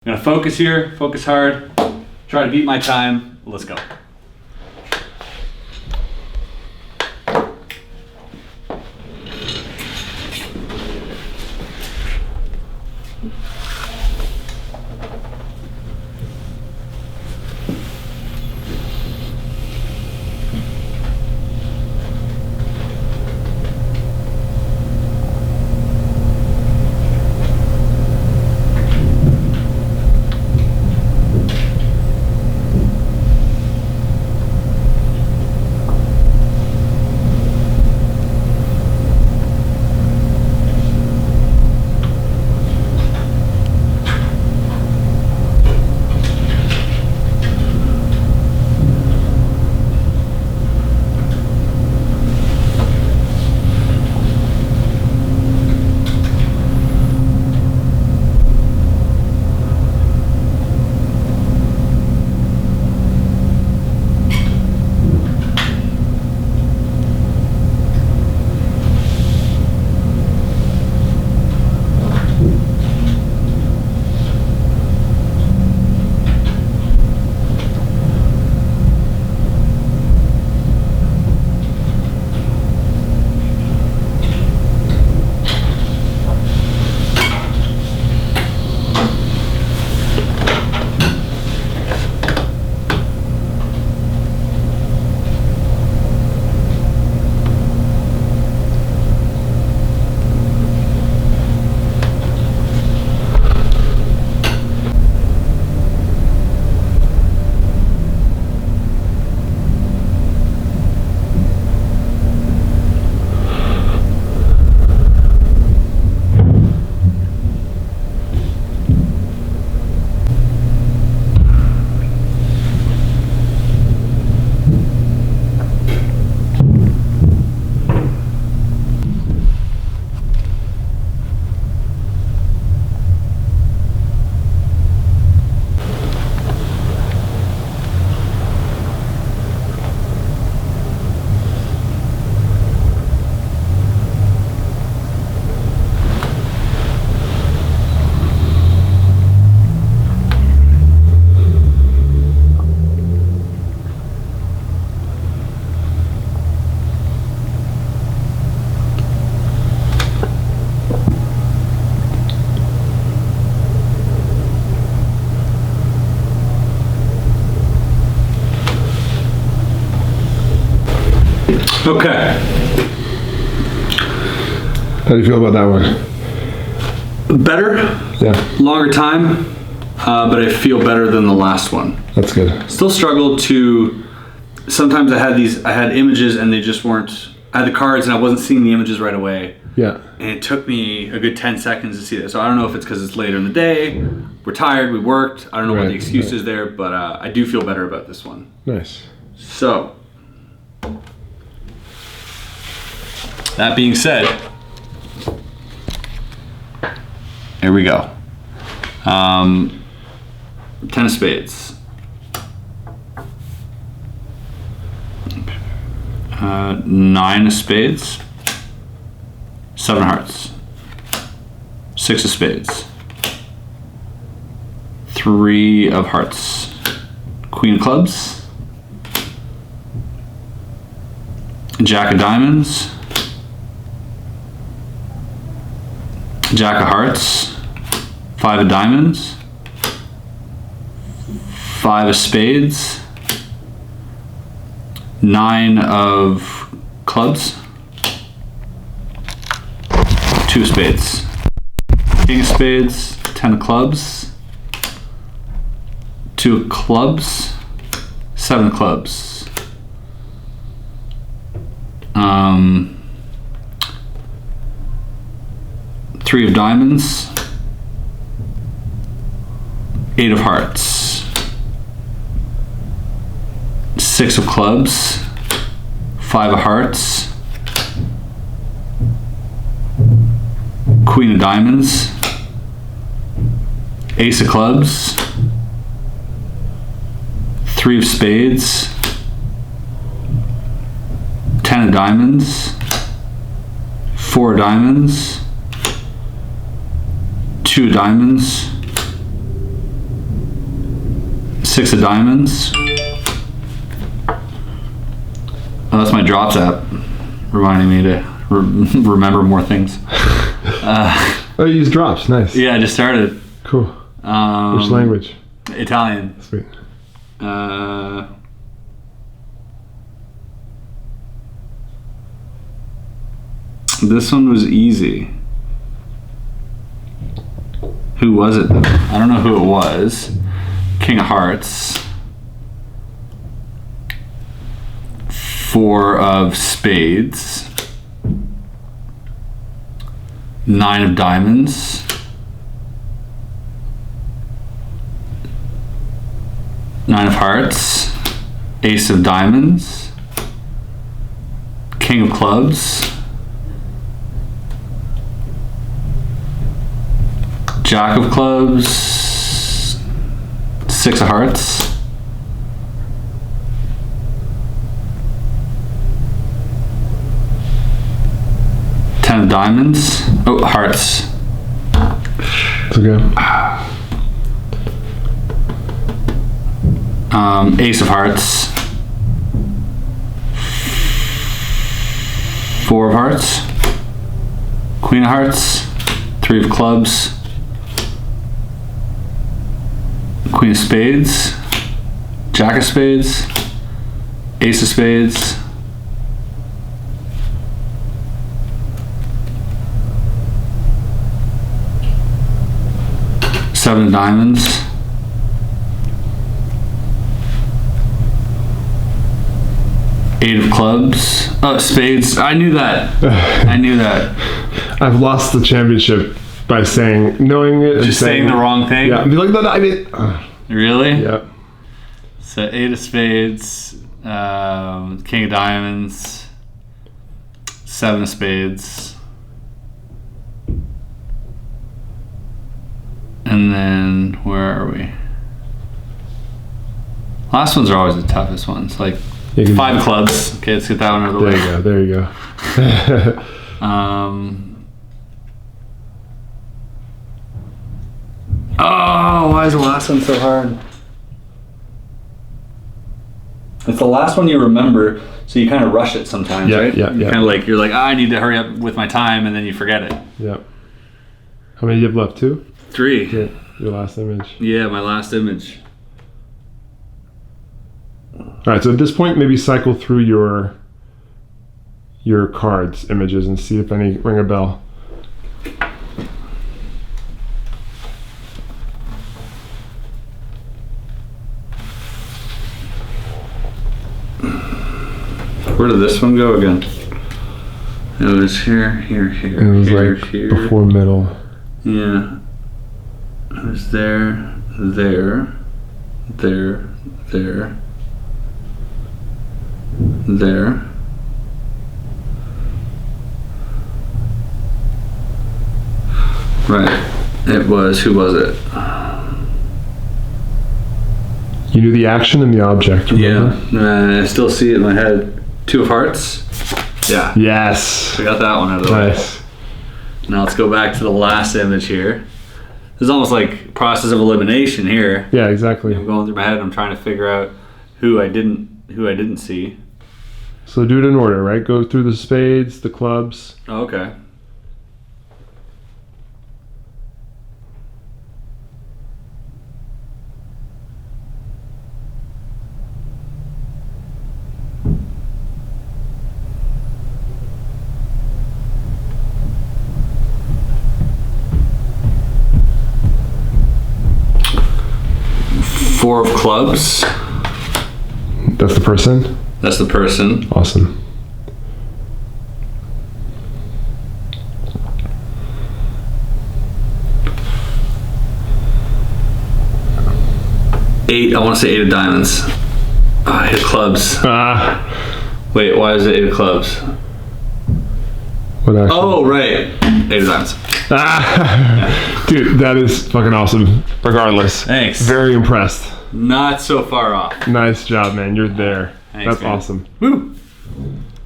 I'm gonna focus here, focus hard, try to beat my time. Let's go. Okay. How do you feel about that one? Better, Yeah, longer time, but I feel better than the last one. that's good. Still struggled to, sometimes I had images and they just weren't, I had the cards and I wasn't seeing the images right away. Yeah, And it took me a good 10 seconds to see that. So I don't know if it's because it's later in the day, we're tired, we worked. I don't know what the Right, excuse right. is there, but I do feel better about this one. nice. So, that being said, here we go. 10 of spades. 9 of spades. 7 of hearts. 6 of spades. 3 of hearts. Queen of clubs. Jack of diamonds. Jack of hearts. 5 of diamonds. 5 of spades. 9 of clubs. 2 of spades. King of spades. 10 of clubs. 2 of clubs. 7 of clubs. 3 of diamonds. 8 of hearts. 6 of clubs. 5 of hearts. Queen of diamonds. Ace of clubs. 3 of spades. 10 of diamonds. 4 diamonds. 2 diamonds. 6 of diamonds. Oh, that's my drops app, reminding me to remember more things. Oh, you use drops. Nice. Yeah, I just started. Cool. Which language? Italian. Sweet. This one was easy. Who was it though? I don't know who it was. King of Hearts. 4 of Spades. 9 of Diamonds. 9 of Hearts. Ace of Diamonds. King of Clubs. Jack of Clubs. 6 of Hearts. 10 of Diamonds. Oh, Hearts. It's okay. Ace of Hearts. 4 of Hearts. Queen of Hearts. 3 of Clubs. Queen of Spades. Jack of Spades. Ace of Spades. 7 of Diamonds. 8 of Clubs. Oh, Spades. I knew that. I knew that. I've lost the championship by knowing it. Just saying the wrong thing? Yeah. Be like, no, I mean. Really? Yeah. So 8 of Spades. King of Diamonds. 7 of Spades. And then, where are we? Last ones are always the toughest ones. Like, 5 of Clubs. Okay, let's get that one out of the way. There you go. Oh, why is the last one so hard? It's the last one you remember, so you kind of rush it sometimes, right? Yeah. Kind of like, you're like, I need to hurry up with my time, and then you forget it. Yeah. How many do you have left? 2? 3. Yeah, your last image. Yeah, my last image. All right, so at this point, maybe cycle through your cards, images, and see if any ring a bell. Where did this one go again? It was here. It was here, like here. before middle. Yeah. It was there. Right. It was, who was it? You knew the action and the object, remember? Yeah. I still see it in my head. 2 of Hearts? Yeah. Yes. I got that one out of the way. Nice. Now let's go back to the last image here. This is almost like process of elimination here. Yeah, exactly. I'm going through my head and I'm trying to figure out who I didn't see. So do it in order, right? Go through the spades, the clubs. Oh, okay. Four of Clubs. That's the person? That's the person. Awesome. I want to say 8 of Diamonds. 8 of Clubs. Wait, why is it 8 of Clubs? What action? Oh, right. 8 of Diamonds. Dude, that is fucking awesome. Regardless. Thanks. Very impressed. Not so far off. Nice job, man. You're there. Thanks, That's man. awesome. Woo!